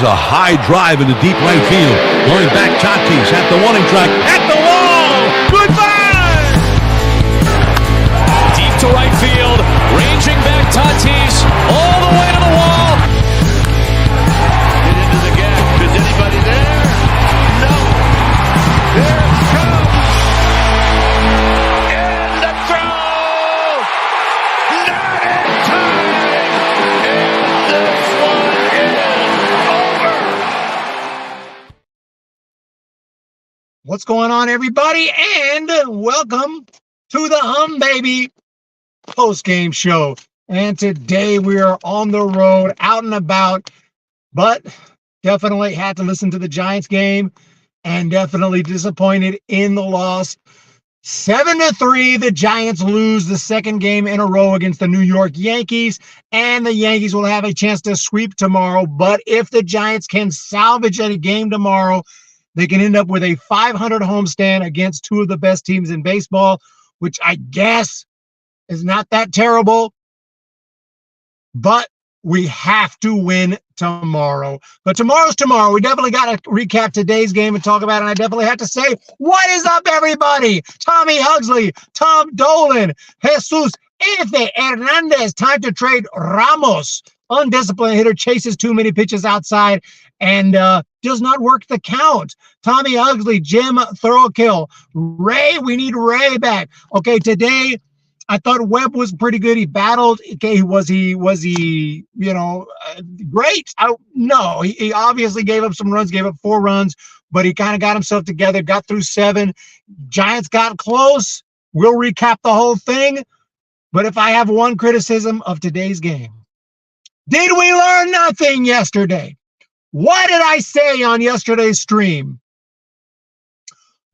a high drive into deep right field. Going back, Tatis at the warning track, at the wall. Goodbye! Deep to right field, ranging back Tatis, all the way to the wall. Get into the gap. Is anybody there? No. There it comes. And the throw. Not in time. And this one is over. What's going on, everybody? And welcome to the Humm Baby Postgame Show. And today we are on the road, out and about, but definitely had to listen to the Giants game and definitely disappointed in the loss. 7-3, the Giants lose the second game in a row against the New York Yankees, and the Yankees will have a chance to sweep tomorrow. But if the Giants can salvage a game tomorrow, they can end up with a 500 homestand against two of the best teams in baseball, which I guess is not that terrible. But we have to win tomorrow. But tomorrow's tomorrow. We definitely got to recap today's game and talk about it. And I definitely have to say, what is up, everybody? Tommy Huxley, Tom Dolan, Jesus Efe Hernandez. Time to trade Ramos. Undisciplined hitter, chases too many pitches outside and does not work the count. Tommy Huxley, Jim Throkill. Ray, we need Ray back. Okay, today I thought Webb was pretty good. He battled. Okay, was he great? No, he obviously gave up some runs, gave up 4 runs, but he kind of got himself together, got through 7. Giants got close. We'll recap the whole thing. But if I have one criticism of today's game, did we learn nothing yesterday? What did I say on yesterday's stream?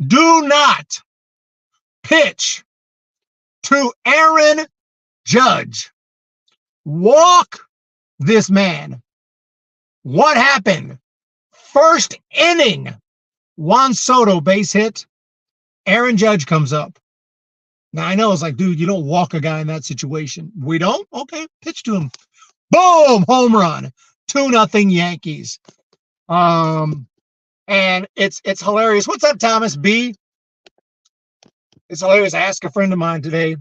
Do not pitch to Aaron Judge. Walk this man. What happened? First inning, Juan Soto base hit. Aaron Judge comes up. Now, I know it's like, dude, you don't walk a guy in that situation. We don't? Okay, pitch to him. Boom, home run. 2-0 Yankees. And it's hilarious. What's up, Thomas B? It's hilarious. I asked a friend of mine today.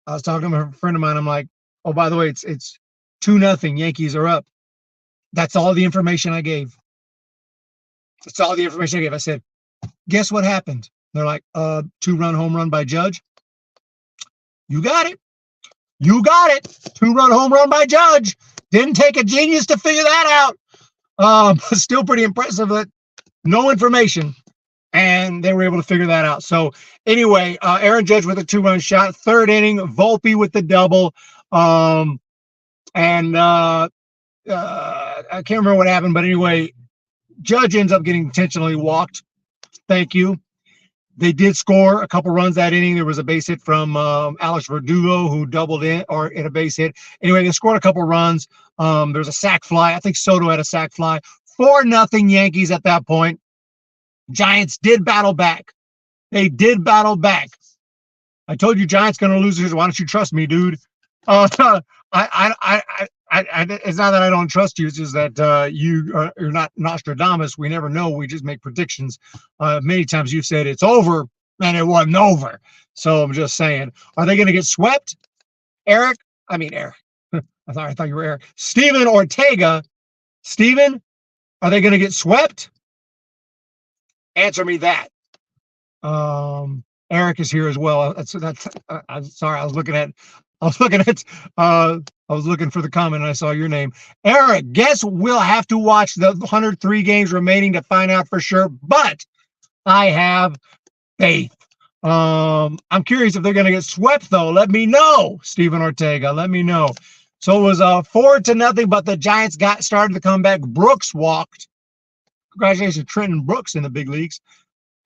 I was talking to a friend of mine. I'm like, oh, by the way, it's 2-0. Yankees are up. That's all the information I gave. That's all the information I gave. I said, guess what happened? They're like, 2-run home run by Judge. You got it. You got it. 2-run home run by Judge. Didn't take a genius to figure that out. Still pretty impressive that no information. And they were able to figure that out. So anyway, Aaron Judge with a 2-run shot. Third inning, Volpe with the double. I can't remember what happened, but anyway, Judge ends up getting intentionally walked. Thank you. They did score a couple runs that inning. There was a base hit from Alex Verdugo, who doubled in or in a base hit. Anyway, they scored a couple runs. There was a sac fly. I think Soto had a sac fly. 4-0 Yankees at that point. Giants did battle back. They did battle back. I told you Giants going to lose this. Why don't you trust me, dude? It's not that I don't trust you. It's just that you're not Nostradamus. We never know. We just make predictions. Many times you've said it's over, and it wasn't over. So I'm just saying, are they going to get swept? Eric. I thought you were Eric. Steven Ortega. Steven, are they going to get swept? Answer me that. Eric is here as well. I'm sorry. I was looking for the comment and I saw your name. Eric, guess we'll have to watch the 103 games remaining to find out for sure, but I have faith. I'm curious if they're going to get swept though. Let me know, Steven Ortega. Let me know. So it was 4-0, but the Giants started to come back. Brooks walked. Congratulations to Trenton Brooks in the big leagues.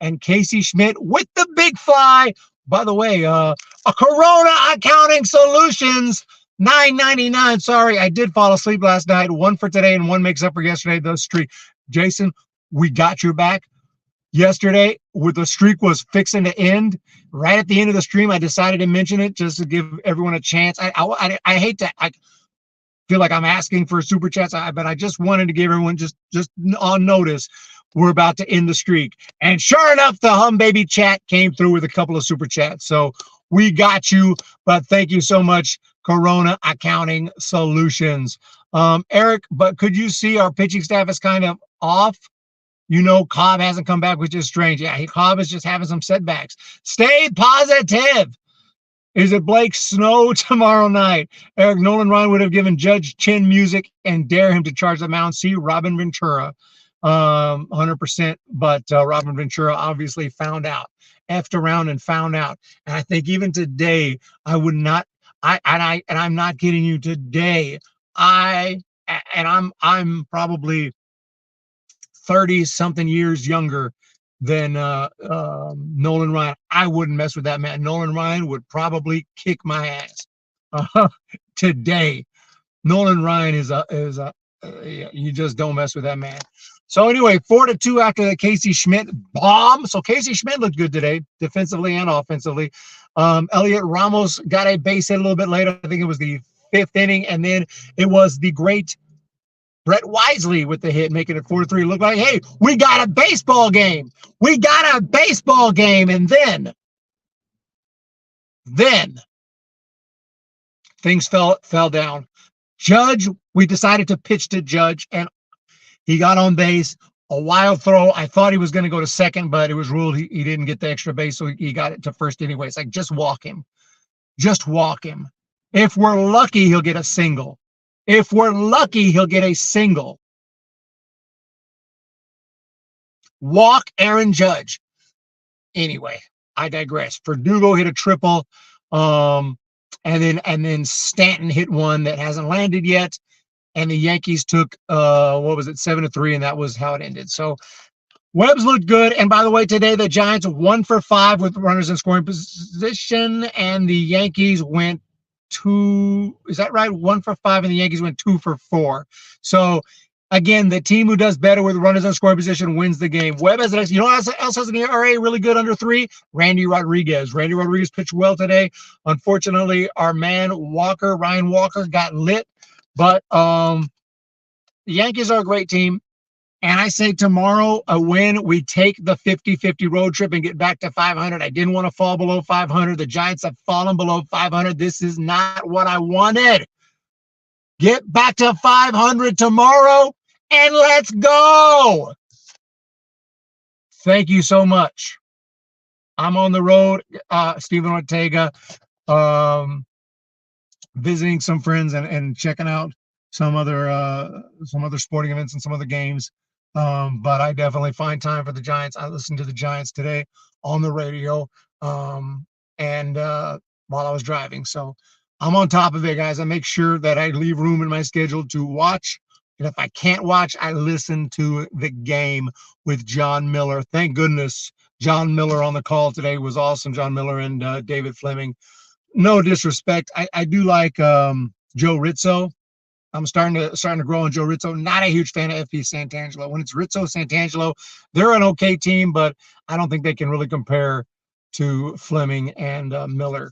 And Casey Schmidt with the big fly. By the way, a Corona Accounting Solutions, $9.99. Sorry, I did fall asleep last night. 1 for today and 1 makes up for yesterday. Those streak. Jason, we got your back. Yesterday, with the streak was fixing to end, right at the end of the stream, I decided to mention it just to give everyone a chance. I hate to feel like I'm asking for super chats, but I just wanted to give everyone just on notice. We're about to end the streak. And sure enough, the Hum Baby chat came through with a couple of super chats. So we got you, but thank you so much, Corona Accounting Solutions. Eric, but could you see our pitching staff is kind of off? Cobb hasn't come back, which is strange. Yeah, Cobb is just having some setbacks. Stay positive. Is it Blake Snow tomorrow night? Eric, Nolan Ryan would have given Judge Chin music and dare him to charge the mound. See Robin Ventura, 100%. But Robin Ventura obviously found out, effed around and found out. And I think even today, I would not. I'm not kidding you. Today, I'm probably 30 something years younger than Nolan Ryan. I wouldn't mess with that man. Nolan Ryan would probably kick my ass today. Nolan Ryan is you just don't mess with that man. So anyway, 4-2 after the Casey Schmidt bomb. So Casey Schmidt looked good today, defensively and offensively. Elliot Ramos got a base hit a little bit later. I think it was the 5th inning, and then it was the great Brett Wisely with the hit, making it 4-3. Look like, hey, we got a baseball game. We got a baseball game. And then things fell down. Judge, we decided to pitch to Judge, and he got on base. A wild throw. I thought he was going to go to second, but it was ruled he didn't get the extra base, so he got it to first anyway. It's like, just walk him. Just walk him. If we're lucky, he'll get a single. If we're lucky, he'll get a single. Walk Aaron Judge. Anyway, I digress. Verdugo hit a triple, and then Stanton hit one that hasn't landed yet, and the Yankees took 7-3, and that was how it ended. So Webbs looked good, and by the way, today the Giants 1 for 5 with runners in scoring position, and the Yankees went 2. Is that right? 1 for 5, and the Yankees went 2 for 4. So again, the team who does better with runners in scoring position wins the game. Webb has the next. You know what else has an ERA really good under 3? Randy Rodriguez. Randy Rodriguez pitched well today. Unfortunately, our man Ryan Walker, got lit. But the Yankees are a great team. And I say tomorrow, a win, we take the 50-50 road trip and get back to 500. I didn't want to fall below 500. The Giants have fallen below 500. This is not what I wanted. Get back to 500 tomorrow, and let's go. Thank you so much. I'm on the road, Stephen Ortega, visiting some friends and checking out some other sporting events and some other games. But I definitely find time for the Giants. I listened to the Giants today on the radio, and while I was driving. So I'm on top of it, guys. I make sure that I leave room in my schedule to watch. And if I can't watch, I listen to the game with John Miller. Thank goodness John Miller on the call today was awesome. John Miller and David Fleming. No disrespect. I do like Joe Rizzo. I'm starting to grow on Joe Rizzo. Not a huge fan of FP Santangelo. When it's Rizzo, Santangelo, they're an okay team, but I don't think they can really compare to Fleming and Miller.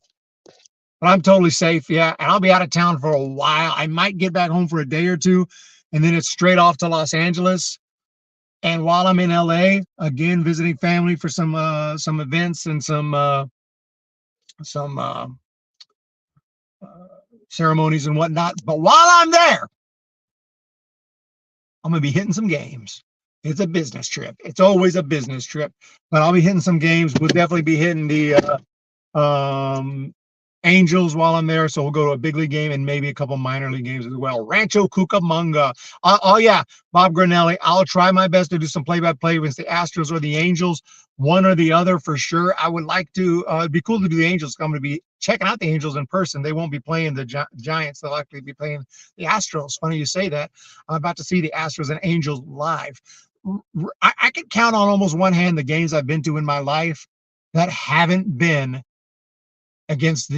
But I'm totally safe, yeah. And I'll be out of town for a while. I might get back home for a day or two, and then it's straight off to Los Angeles. And while I'm in LA, again visiting family for some events and some ceremonies and whatnot. But while I'm there, I'm going to be hitting some games. It's a business trip. It's always a business trip. But I'll be hitting some games. We'll definitely be hitting the Angels while I'm there. So we'll go to a big league game and maybe a couple minor league games as well. Rancho Cucamonga. Oh, yeah, Bob Granelli. I'll try my best to do some play-by-play with the Astros or the Angels, one or the other for sure. I would like to. It'd be cool to do the Angels. I'm going to be checking out the Angels in person. They won't be playing the Giants. They'll likely be playing the Astros. Funny you say that. I'm about to see the Astros and Angels live. I can count on almost one hand the games I've been to in my life that haven't been against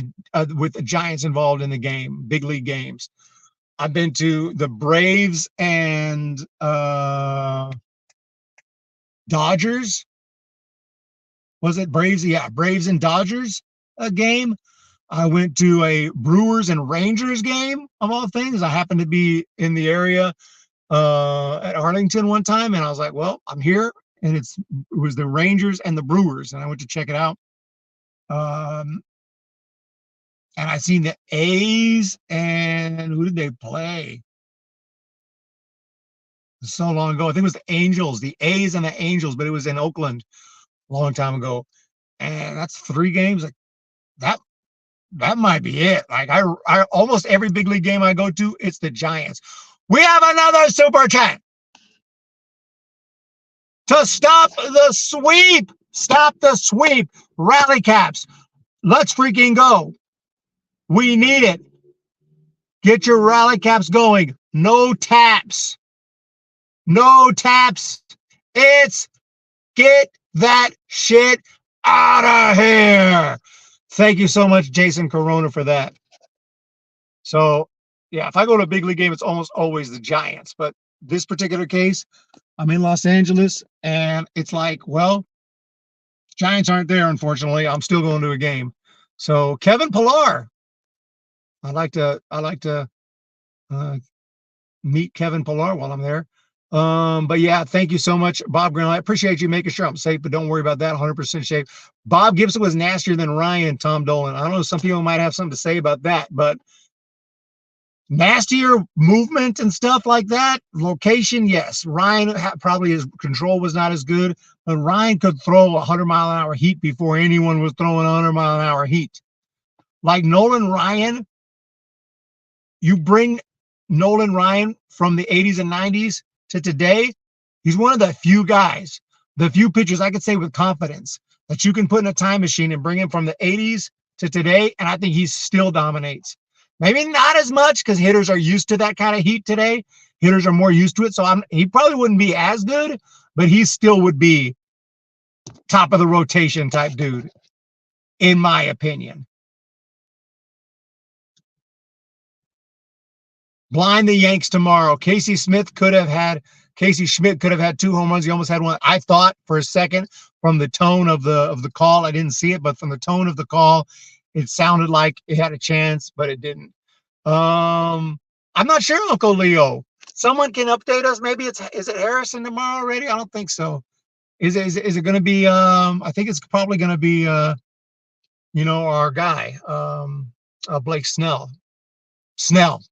with the Giants involved in the game, big league games. I've been to the Braves and Dodgers. Was it Braves? Yeah, Braves and Dodgers game. I went to a Brewers and Rangers game, of all things. I happened to be in the area at Arlington one time, and I was like, well, I'm here, and it was the Rangers and the Brewers, and I went to check it out. And I seen the A's, and who did they play? So long ago. I think it was the Angels, the A's and the Angels, but it was in Oakland a long time ago. And that's 3 games. Like that might be it. Like I almost every big league game I go to, it's the Giants. We have another super chat to stop the sweep. Stop the sweep. Rally caps. Let's freaking go. We need it. Get your rally caps going. No taps. No taps. It's get that shit out of here. Thank you so much, Jason Corona, for that. So, yeah, if I go to a big league game, it's almost always the Giants. But this particular case, I'm in Los Angeles, and it's like, well, Giants aren't there, unfortunately. I'm still going to a game. So, Kevin Pillar. I'd like to meet Kevin Pillar while I'm there. But yeah, thank you so much, Bob Green. I appreciate you making sure I'm safe, but don't worry about that. 100% safe. Bob Gibson was nastier than Ryan, Tom Dolan. I don't know. Some people might have something to say about that, but nastier movement and stuff like that. Location, yes. Ryan probably his control was not as good, but Ryan could throw 100-mile-an-hour heat before anyone was throwing 100-mile-an-hour heat. Like Nolan Ryan, you bring Nolan Ryan from the 80s and 90s to today, he's one of the few guys, the few pitchers I could say with confidence that you can put in a time machine and bring him from the 80s to today, and I think he still dominates. Maybe not as much because hitters are used to that kind of heat today. Hitters are more used to it, so he probably wouldn't be as good, but he still would be top of the rotation type dude, in my opinion. Blind the Yanks tomorrow. Casey Schmidt could have had 2 home runs. He almost had one. I thought for a second from the tone of the call, I didn't see it, but from the tone of the call, it sounded like it had a chance, but it didn't. I'm not sure, Uncle Leo. Someone can update us. Maybe is it Harrison tomorrow already? I don't think so. Is it going to be? I think it's probably going to be. Our guy, Blake Snell. Snell.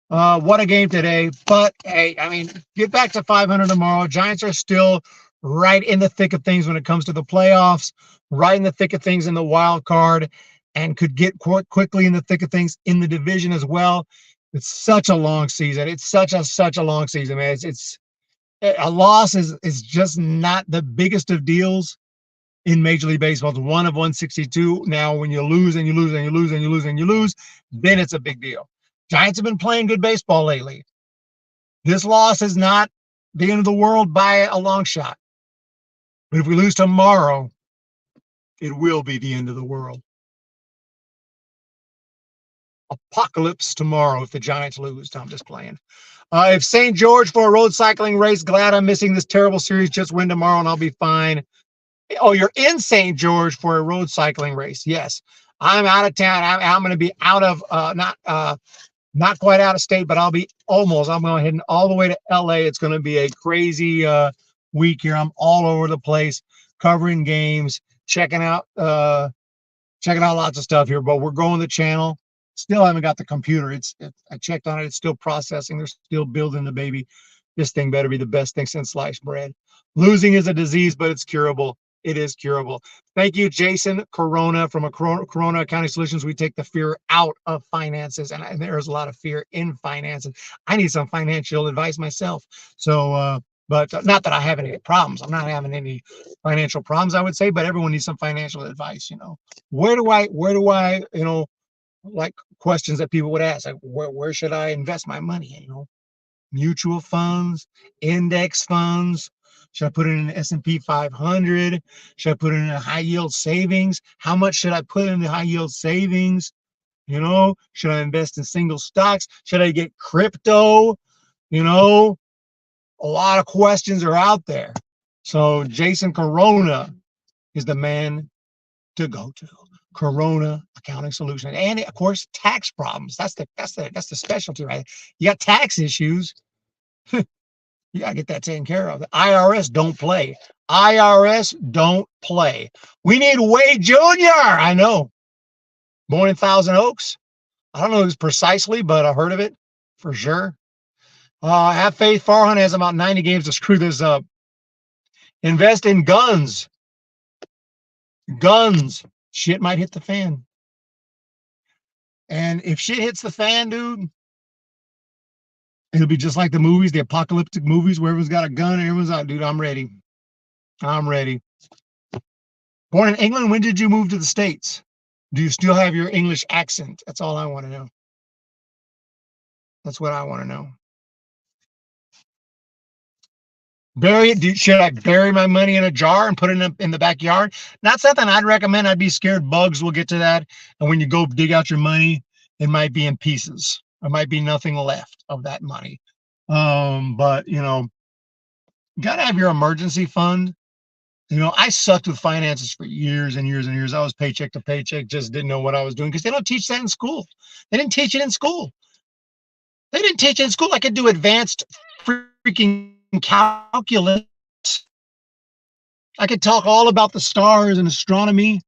What a game today. But hey, I mean, get back to 500 tomorrow. Giants are still right in the thick of things when it comes to the playoffs, right in the thick of things in the wild card, and could get quickly in the thick of things in the division as well. It's such a long season. It's such a long season, man. It's a loss is just not the biggest of deals in Major League Baseball. It's 1 of 162. Now, when you lose and you lose and you lose and you lose and you lose, then it's a big deal. Giants have been playing good baseball lately. This loss is not the end of the world by a long shot. But if we lose tomorrow, it will be the end of the world. Apocalypse tomorrow if the Giants lose. I'm just playing. If St. George for a road cycling race, glad I'm missing this terrible series. Just win tomorrow and I'll be fine. Oh, you're in St. George for a road cycling race. Yes. I'm out of town. I'm going to be out of, not quite out of state, but I'll be almost. I'm going heading all the way to LA. It's going to be a crazy week here. I'm all over the place covering games, checking out lots of stuff here, but we're growing the channel. Still haven't got the computer. I checked on it. It's still processing. They're still building the baby. This thing better be the best thing since sliced bread. Losing is a disease, but it's curable. It is curable. Thank you, Jason Corona from Corona Accounting Solutions. We take the fear out of finances, and there's a lot of fear in finances. I need some financial advice myself. So, but not that I have any problems. I'm not having any financial problems, I would say, but everyone needs some financial advice. Where do I, like questions that people would ask, like where should I invest my money? Mutual funds, index funds. Should I put it in an S&P 500? Should I put it in a high yield savings? How much should I put in the high yield savings? Should I invest in single stocks? Should I get crypto? A lot of questions are out there. So Jason Corona is the man to go to. Corona Accounting Solution, and of course, tax problems. That's the specialty, right? You got tax issues. You gotta get that taken care of. The IRS don't play. IRS don't play. We need Wade Jr. I know. Born in Thousand Oaks. I don't know who's precisely, but I heard of it for sure. Have faith. Farhan has about 90 games to screw this up. Invest in guns. Guns. Shit might hit the fan. And if shit hits the fan, dude, it'll be just like the movies, the apocalyptic movies where everyone's got a gun and everyone's out. Dude, I'm ready. I'm ready. Born in England, when did you move to the States? Do you still have your English accent? That's all I want to know. That's what I want to know. Bury it. Should I bury my money in a jar and put it in the backyard? Not something I'd recommend. I'd be scared bugs will get to that. And when you go dig out your money, it might be in pieces. There might be nothing left of that money. But, you know, you got to have your emergency fund. You know, I sucked with finances for years and years and years. I was paycheck to paycheck, just didn't know what I was doing because they don't teach that in school. They didn't teach it in school. They didn't teach it in school. I could do advanced freaking calculus. I could talk all about the stars and astronomy.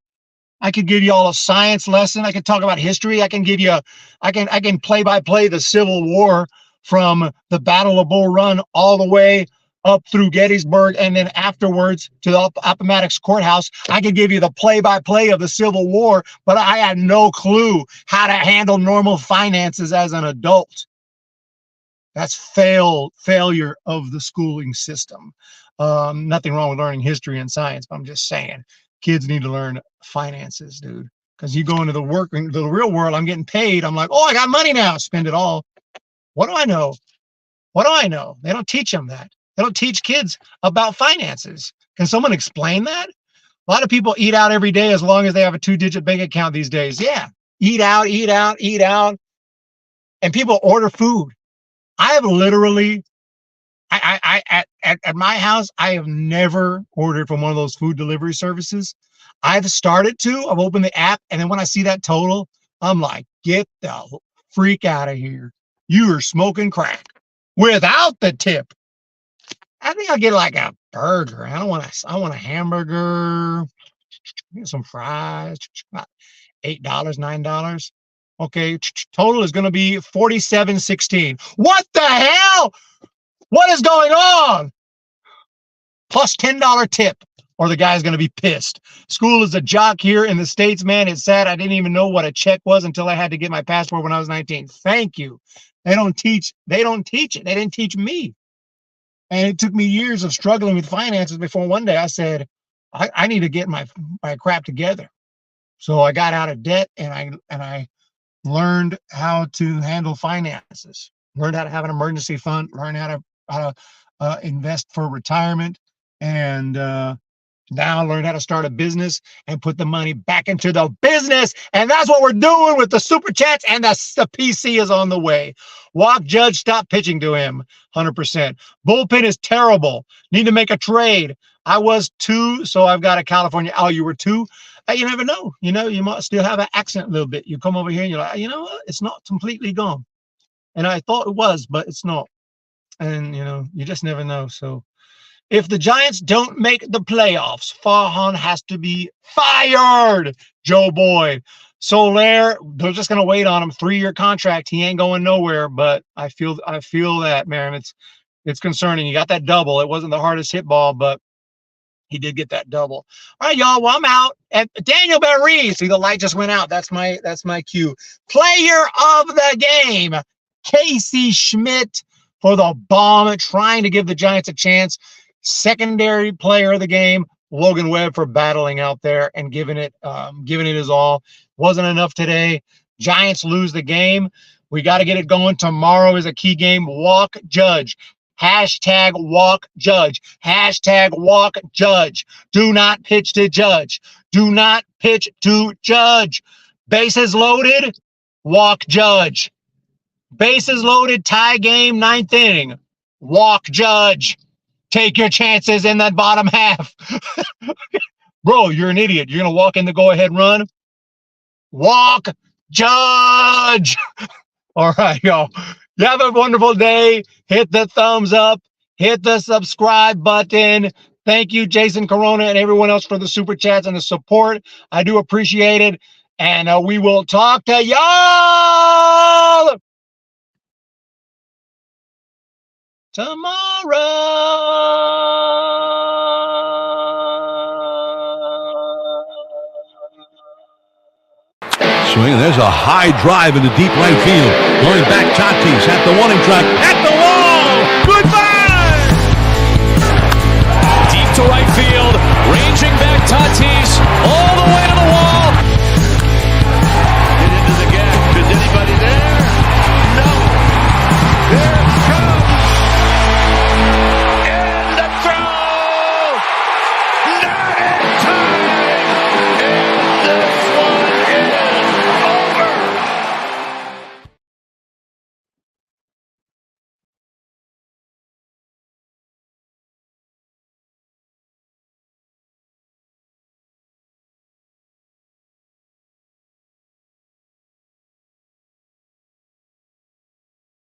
I could give you all a science lesson. I could talk about history. I can give you I can play by play the Civil War from the Battle of Bull Run all the way up through Gettysburg, and then afterwards to the Appomattox Courthouse. I could give you the play by play of the Civil War, but I had no clue how to handle normal finances as an adult. That's failure of the schooling system. Nothing wrong with learning history and science, but I'm just saying kids need to learn finances, dude. Because you go into the real world, I'm getting paid. I'm like, oh, I got money now. Spend it all. What do I know? What do I know? They don't teach them that. They don't teach kids about finances. Can someone explain that? A lot of people eat out every day as long as they have a 2-digit bank account these days. Yeah, eat out, eat out, eat out. And people order food. I have literally, at my house, I have never ordered from one of those food delivery services. I've started to. I've opened the app, and then when I see that total, I'm like, get the freak out of here. You are smoking crack without the tip. I think I'll get like a burger. I want a hamburger, some fries, $8, $9. Okay, total is going to be $47.16. What the hell? What is going on? Plus $10 tip, or the guy's going to be pissed. School is a jock here in the States, man. It's sad. I didn't even know what a check was until I had to get my passport when I was 19. Thank you. They don't teach it. They didn't teach me. And it took me years of struggling with finances before one day I said, I need to get my crap together. So I got out of debt, and I learned how to handle finances, learned how to have an emergency fund, learned how to invest for retirement, and now learn how to start a business and put the money back into the business. And that's what we're doing with the super chats, and the PC is on the way. Walk Judge, stop pitching to him. 100%. Bullpen is terrible. Need to make a trade. I was 2, so I've got a California. Oh, you were 2? You never know. You know, you might still have an accent a little bit. You come over here and you're like, you know what? It's not completely gone. And I thought it was, but it's not. And, you know, you just never know. So if the Giants don't make the playoffs, Farhan has to be fired. Joe Boyd. Soler, they're just going to wait on him. 3-year contract. He ain't going nowhere. But I feel that, man. It's concerning. He got that double. It wasn't the hardest hit ball, but he did get that double. All right, y'all. Well, I'm out. And Daniel Barry. See, the light just went out. That's my cue. Player of the game, Casey Schmidt for the bomb, trying to give the Giants a chance. Secondary player of the game, Logan Webb, for battling out there and giving it his all. Wasn't enough today. Giants lose the game. We got to get it going. Tomorrow is a key game. Walk Judge. Hashtag walk Judge. Hashtag walk Judge. Do not pitch to Judge. Do not pitch to Judge. Bases loaded. Walk Judge. Bases loaded. Tie game. 9th inning. Walk Judge. Take your chances in that bottom half. Bro, you're an idiot. You're going to walk in the go-ahead run? Walk, Judge! All right, y'all. You have a wonderful day. Hit the thumbs up. Hit the subscribe button. Thank you, Jason Corona, and everyone else for the super chats and the support. I do appreciate it. And we will talk to y'all tomorrow. Swing, and there's a high drive into deep right field. Going back, Tatis at the warning track.